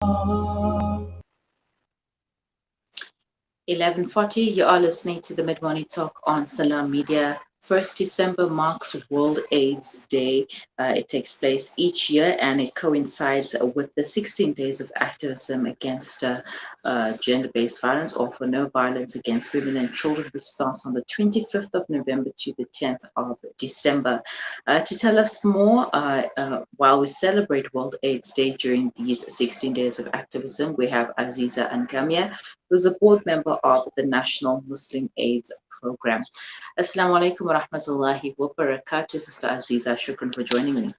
11:40, you are listening to the Mid-Morning Talk on Salam Media. 1st December marks World AIDS Day. It takes place each year and it coincides with the 16 days of activism against gender-based violence or for no violence against women and children, which starts on the 25th of November to the 10th of December. To tell us more, while we celebrate World AIDS Day during these 16 days of activism, we have Aziza Angamia, who's a board member of the National Muslim AIDS Program. Assalamu alaikum wa rahmatullahi wa barakatuh, Sister Aziza. Shukran for joining me.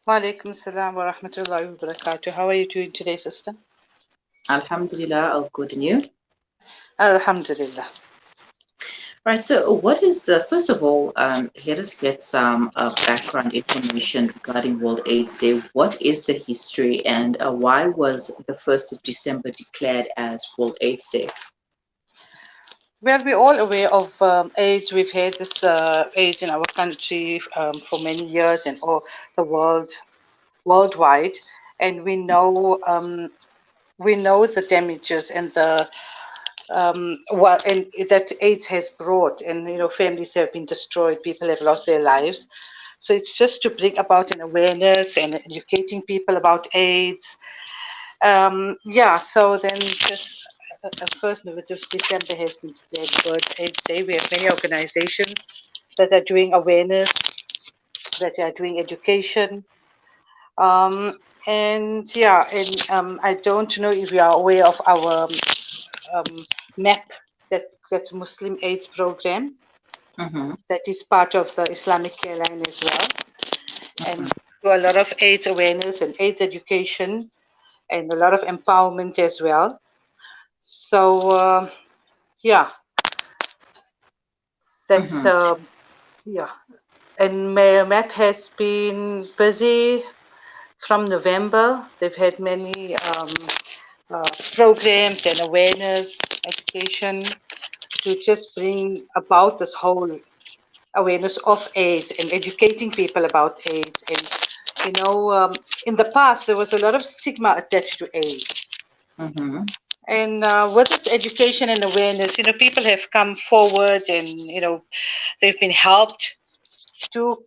Wa alaikum salam wa rahmatullahi wa barakatuh. How are you doing today, sister? Alhamdulillah, all good, and you? Alhamdulillah. Right, so what is first of all, let us get some background information regarding World AIDS Day. What is the history and why was the 1st of December declared as World AIDS Day? Well, we're all aware of AIDS. We've had this AIDS in our country for many years and all the worldwide. And we know the damages and the and that AIDS has brought, and families have been destroyed, people have lost their lives. So it's just to bring about an awareness and educating people about AIDS. So then just 1st of December has been declared World AIDS Day. We have many organizations that are doing awareness, that are doing education. I don't know if you are aware of our MAP, that's Muslim AIDS program. Mm-hmm. That is part of the Islamic Care Line as well. And do a lot of AIDS awareness and AIDS education and a lot of empowerment as well. So, that's, And MAP has been busy from November. They've had many programs and awareness, education to just bring about this whole awareness of AIDS and educating people about AIDS. And, in the past, there was a lot of stigma attached to AIDS. Mm-hmm. And with this education and awareness, people have come forward and, they've been helped to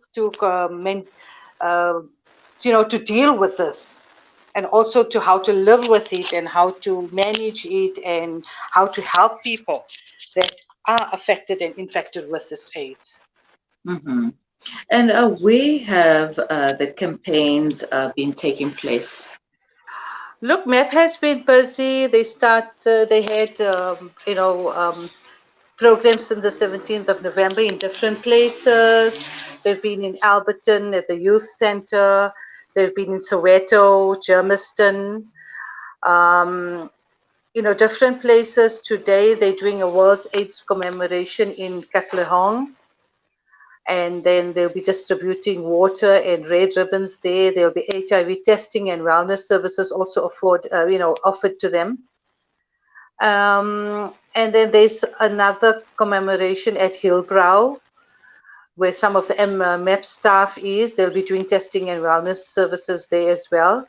deal with this, and also to how to live with it and how to manage it and how to help people that are affected and infected with this AIDS. Mm-hmm. And where have the campaigns been taking place? Look, MAP has been busy. They had, programs since the 17th of November in different places. They've been in Alberton at the Youth Center. They've been in Soweto, Germiston, different places. Today, they're doing a World AIDS commemoration in Katlehong. And then they'll be distributing water and red ribbons there. There'll be HIV testing and wellness services also offered to them. And then there's another commemoration at Hillbrow, where some of the MAP staff is. They'll be doing testing and wellness services there as well,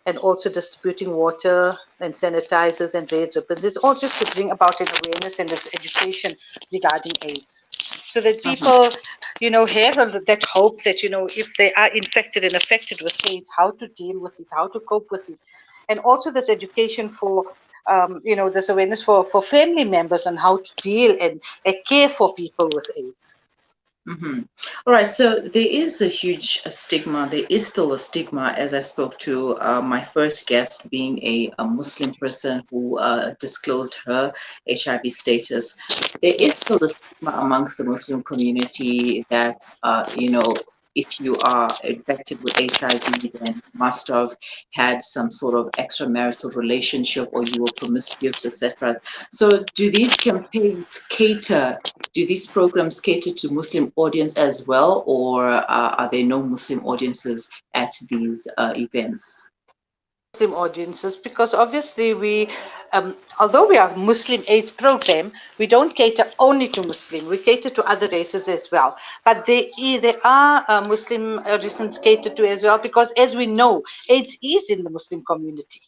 and also distributing water and sanitizers and red ribbons. It's all just to bring about an awareness and this education regarding AIDS, so that people, have that hope that, if they are infected and affected with AIDS, how to deal with it, how to cope with it. And also this education for, this awareness for family members on how to deal and care for people with AIDS. Mm-hmm. All right, so there is a huge stigma. There is still a stigma, as I spoke to my first guest, being a Muslim person who disclosed her HIV status. There is still a stigma amongst the Muslim community that, if you are infected with HIV, then you must have had some sort of extramarital relationship or you were promiscuous, etc. So do these programs cater to Muslim audience as well, or are there no Muslim audiences at these events? Muslim audiences, because obviously we, although we are a Muslim AIDS program, we don't cater only to Muslim. We cater to other races as well. But there are Muslim audiences catered to as well, because as we know, AIDS is in the Muslim community.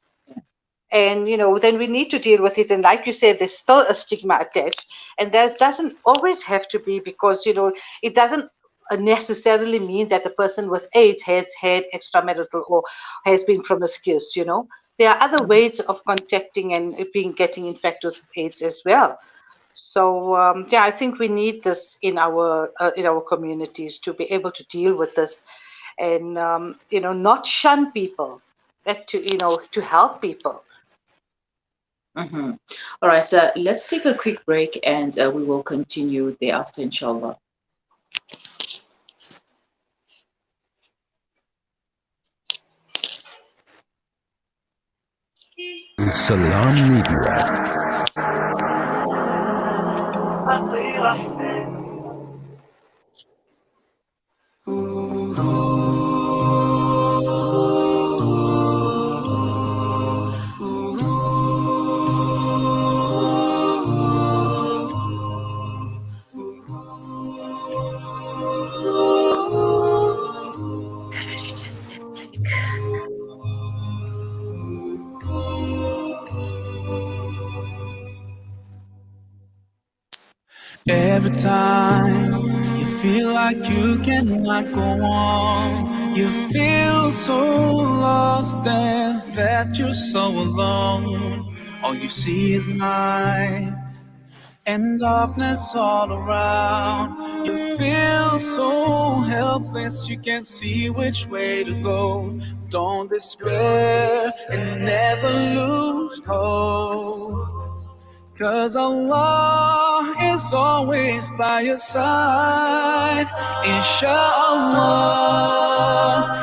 And then we need to deal with it. And like you said, there's still a stigma attached, and that doesn't always have to be, because it doesn't necessarily mean that a person with AIDS has had extramarital or has been promiscuous. There are other ways of contacting and getting infected with AIDS as well. So yeah, I think we need this in our communities to be able to deal with this, and not shun people, but to help people. Mm-hmm. All right, so let's take a quick break and we will continue thereafter, inshallah. Salam Media. Every time you feel like you cannot go on, you feel so lost and that you're so alone. All you see is night and darkness all around. You feel so helpless, you can't see which way to go. Don't despair and never lose hope, 'cause Allah is always by your side. Inshallah,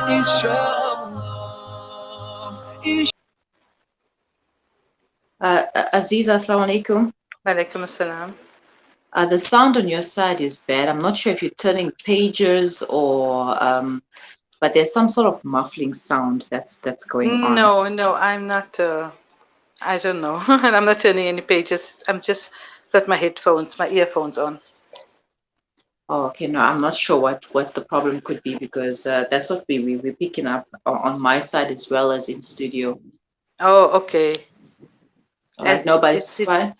inshallah. Aziza, assalamu alaikum. Walaikum assalam. The sound on your side is bad. I'm not sure if you're turning pages or, but there's some sort of muffling sound that's going on. No, I'm not. I don't know. And I'm not turning any pages. I'm just got my earphones on. Oh, okay. No, I'm not sure what the problem could be, because that's what we're picking up on my side as well as in studio. Oh, okay. All right. No, but it's fine.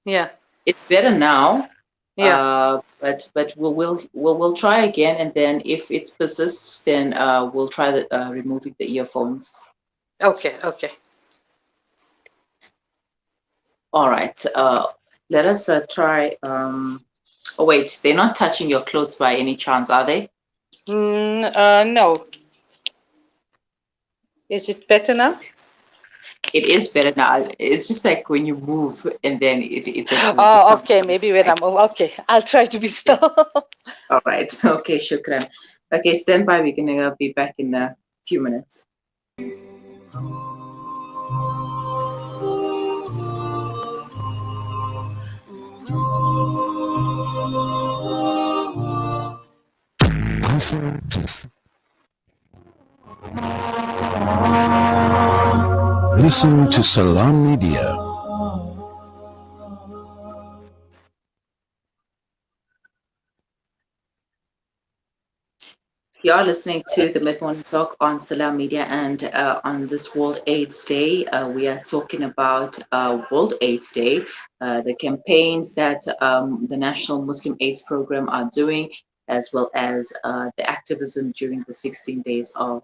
Yeah. It's better now. Yeah. But we'll try again, and then if it persists, then we'll try removing the earphones. Okay. Okay. All right. Let us try. Oh wait, they're not touching your clothes by any chance, are they? No. Is it better now? It is better now. It's just like when you move and then it Oh, okay. Maybe when I'm okay. I'll try to be still. All right. Okay, shukran. Okay, stand by. We're gonna be back in a few minutes. Listen to Salam Media. You are listening to the Mid-Morning Talk on Salam Media, and on this World AIDS Day, we are talking about World AIDS Day, the campaigns that the National Muslim AIDS Program are doing, as well as the activism during the 16 days of,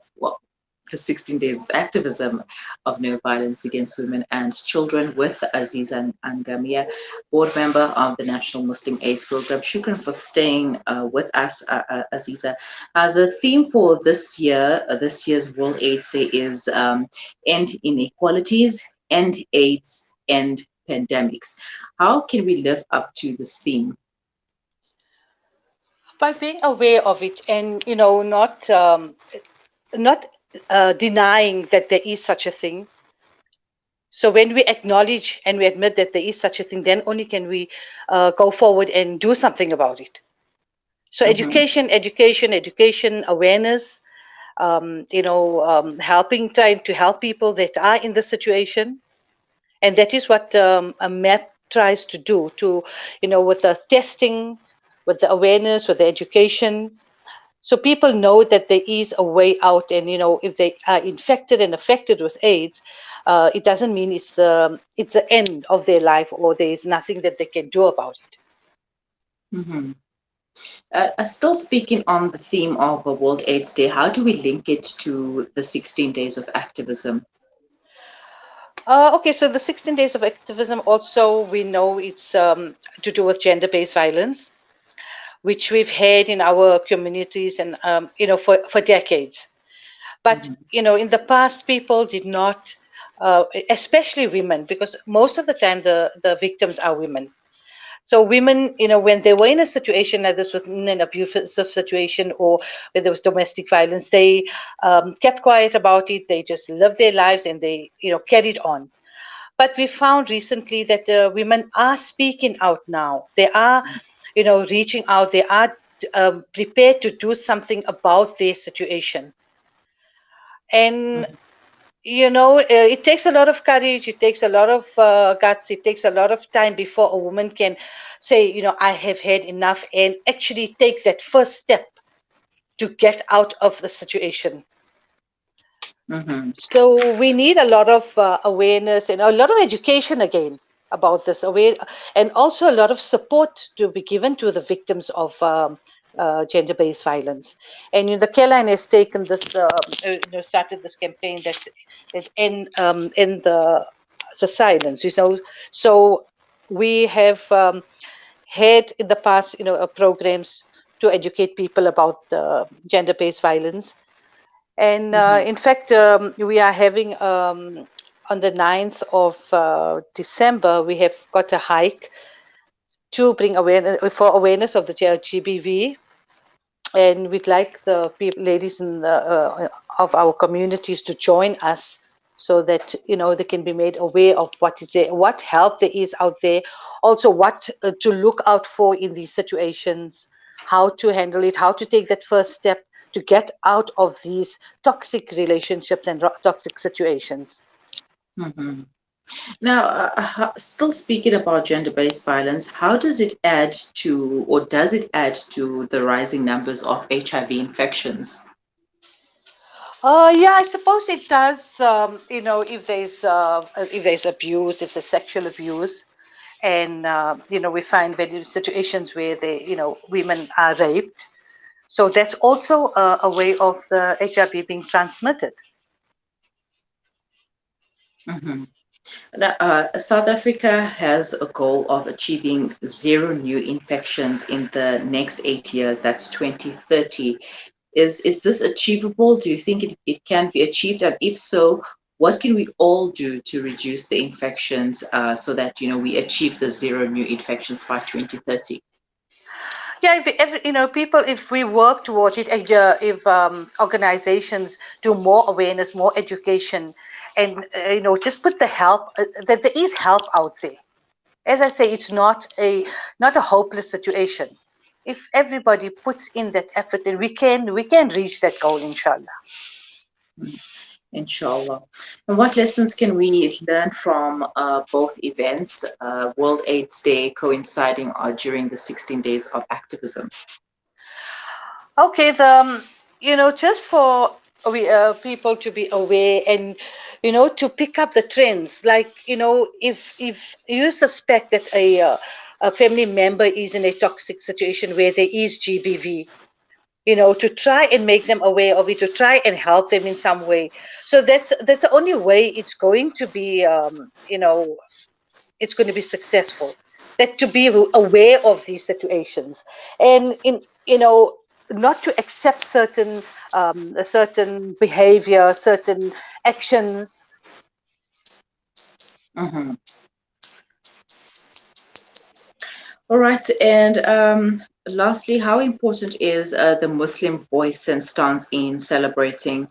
the 16 days of activism of no violence against women and children, with Aziza Angamia, Board Member of the National Muslim AIDS Program. Shukran for staying with us, Aziza. The theme for this year's World AIDS Day is End Inequalities, End AIDS, End Pandemics. How can we live up to this theme? By being aware of it, and not denying that there is such a thing. So when we acknowledge and we admit that there is such a thing, then only can we go forward and do something about it. So education, awareness, trying to help people that are in the situation. And that is what a MAP tries to do, with the testing, with the awareness, with the education. So people know that there is a way out, and if they are infected and affected with AIDS, it doesn't mean it's the end of their life, or there is nothing that they can do about it. Mm-hmm. Still speaking on the theme of World AIDS Day, how do we link it to the 16 days of activism? Okay, so the 16 days of activism also, we know it's to do with gender-based violence, which we've had in our communities and for decades. But in the past, people did not, especially women, because most of the time the victims are women. So women, when they were in a situation like this, within an abusive situation or where there was domestic violence, they kept quiet about it. They just lived their lives and they, carried on. But we found recently that women are speaking out now. They are, reaching out. They are prepared to do something about their situation. And it takes a lot of courage, it takes a lot of guts, it takes a lot of time before a woman can say, I have had enough, and actually take that first step to get out of the situation. So we need a lot of awareness and a lot of education again about this, and also a lot of support to be given to the victims of gender-based violence. And the Careline has taken this, started this campaign that is in the silence. So we have had in the past, programs to educate people about gender-based violence. And in fact, we are having on the 9th of December, we have got a hike to bring awareness of the GBV. And we'd like the ladies of our communities to join us, so that they can be made aware of what is there, what help there is out there, also what to look out for in these situations, how to handle it, how to take that first step to get out of these toxic relationships and toxic situations. Now, still speaking about gender-based violence, how does it add to, or does it add to the rising numbers of HIV infections? Yeah, I suppose it does. If there's abuse, if there's sexual abuse, and we find various situations where women are raped. So that's also a way of the HIV being transmitted. Now, South Africa has a goal of achieving 0 new infections in the next 8 years. That's 2030. Is this achievable? Do you think it can be achieved? And if so, what can we all do to reduce the infections so that we achieve the 0 new infections by 2030? Yeah, if we work towards it, if organizations do more awareness, more education, and just put the help, that there is help out there. As I say, it's not a hopeless situation. If everybody puts in that effort, then we can reach that goal, inshallah. Inshallah. And what lessons can we learn from both events, World AIDS Day coinciding during the 16 days of activism? Okay, just for people to be aware and to pick up the trends, like if you suspect that a family member is in a toxic situation where there is GBV, to try and make them aware of it, to try and help them in some way. So that's the only way it's going to be, it's going to be successful. That to be aware of these situations, and not to accept certain behavior, certain actions. All right, and lastly, how important is the Muslim voice and stance in celebrating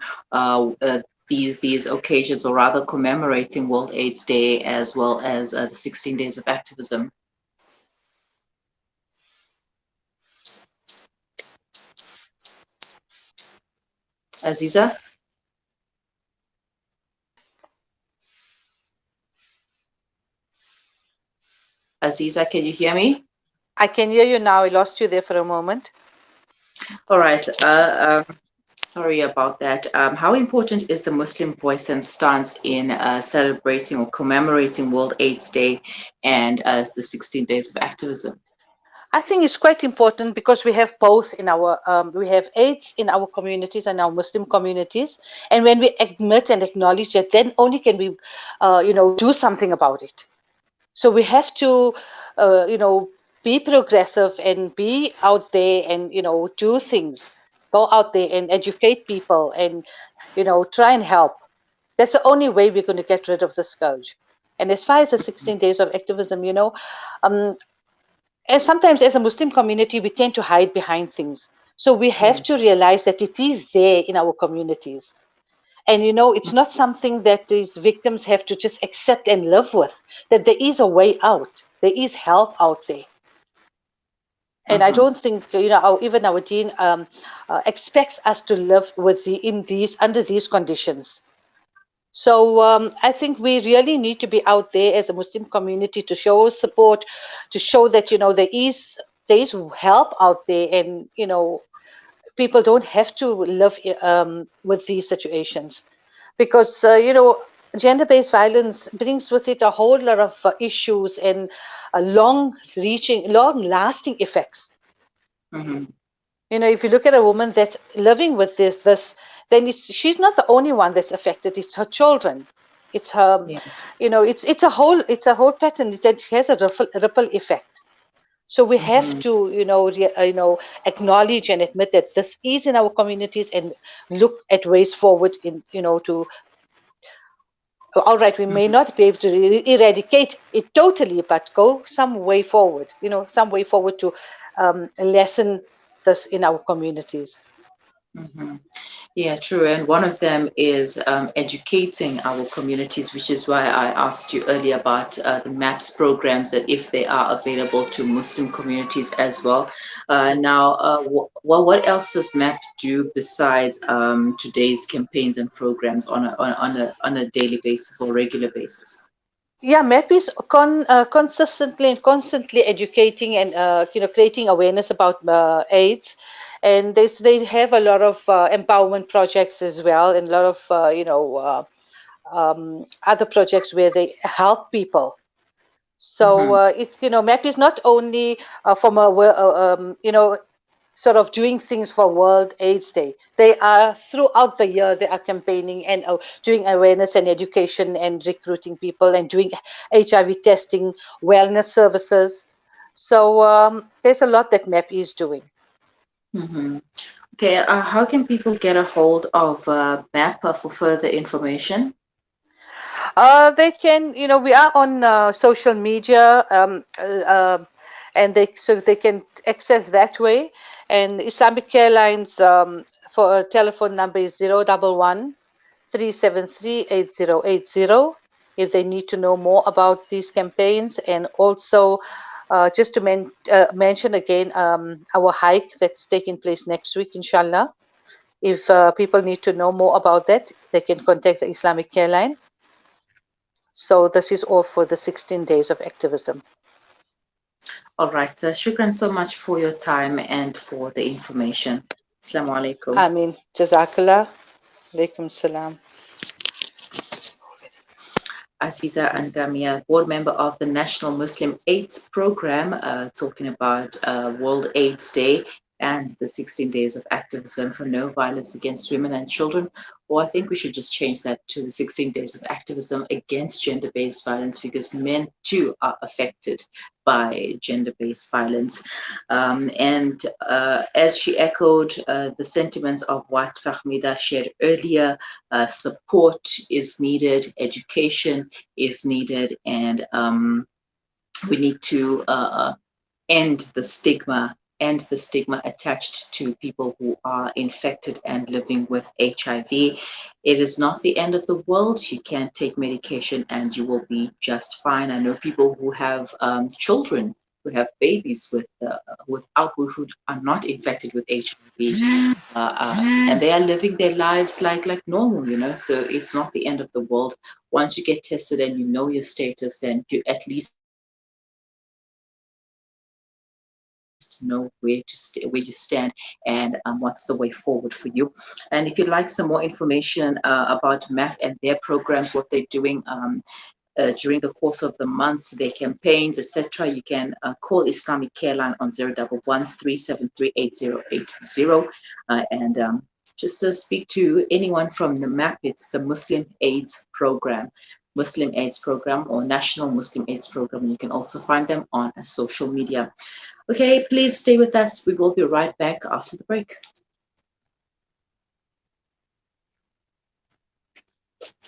these occasions, or rather commemorating World AIDS Day as well as the 16 days of activism? Aziza? Aziza, can you hear me? I can hear you now. I lost you there for a moment. All right. Sorry about that. How important is the Muslim voice and stance in celebrating or commemorating World AIDS Day and the 16 days of activism? I think it's quite important because we have both in our we have AIDS in our communities and our Muslim communities, and when we admit and acknowledge it, then only can we, do something about it. So we have to, be progressive and be out there and do things, go out there and educate people and try and help. That's the only way we're going to get rid of the scourge. And as far as the 16 days of activism, um, and sometimes as a Muslim community, we tend to hide behind things. So we have to realize that it is there in our communities. And, it's not something that these victims have to just accept and live with, that there is a way out. There is help out there. And I don't think, even our dean expects us to live with under these conditions. So I think we really need to be out there as a Muslim community to show support, to show that there is help out there, and people don't have to live with these situations, because gender-based violence brings with it a whole lot of issues and long-lasting effects. If you look at a woman that's living with this, then she's not the only one that's affected. It's her children. It's her, it's a whole pattern that has a ripple effect. So we have to, acknowledge and admit that this is in our communities and look at ways forward all right, we may not be able to eradicate it totally, but go some way forward, to lessen this in our communities. Yeah, true. And one of them is educating our communities, which is why I asked you earlier about the MAPS programs, that if they are available to Muslim communities as well. What else does MAP do besides today's campaigns and programs on a daily basis or regular basis? Yeah, MAP is consistently and constantly educating and creating awareness about AIDS, and they have a lot of empowerment projects as well, and a lot of other projects where they help people. So it's MAP is not only from a sort of doing things for World AIDS Day. They are throughout the year, they are campaigning and doing awareness and education and recruiting people and doing HIV testing, wellness services. So there's a lot that MAP is doing. Okay, how can people get a hold of MAP for further information? They can, we are on social media, and they can access that way. And Islamic Care Lines for a telephone number is 011 373 8080 if they need to know more about these campaigns. And also, just to mention again, our hike that's taking place next week, inshallah. If people need to know more about that, they can contact the Islamic Care Line. So this is all for the 16 days of activism. All right. Shukran so much for your time and for the information. Assalamu alaikum. Ameen. Jazakallah. Alaikum salam. Aziza Angamia, Board Member of the National Muslim AIDS Program, talking about World AIDS Day and the 16 days of activism for no violence against women and children. Or I think we should just change that to the 16 days of activism against gender-based violence, because men too are affected by gender-based violence. And as she echoed the sentiments of what Fahmida shared earlier, support is needed, education is needed, and we need to end the stigma attached to people who are infected and living with HIV. It is not the end of the world. You can take medication and you will be just fine. I know people who have children, who have babies who are not infected with HIV, and they are living their lives like normal, So it's not the end of the world. Once you get tested and you know your status, then you at least us know where you stand, and what's the way forward for you. And if you'd like some more information about MAF and their programs, what they're doing during the course of the months, their campaigns, etc., you can call Islamic Care Line on 011-373-8080 and just speak to anyone from the MAP. It's the Muslim AIDS Program, or National Muslim AIDS Program. You can also find them on social media. Okay, please stay with us. We will be right back after the break.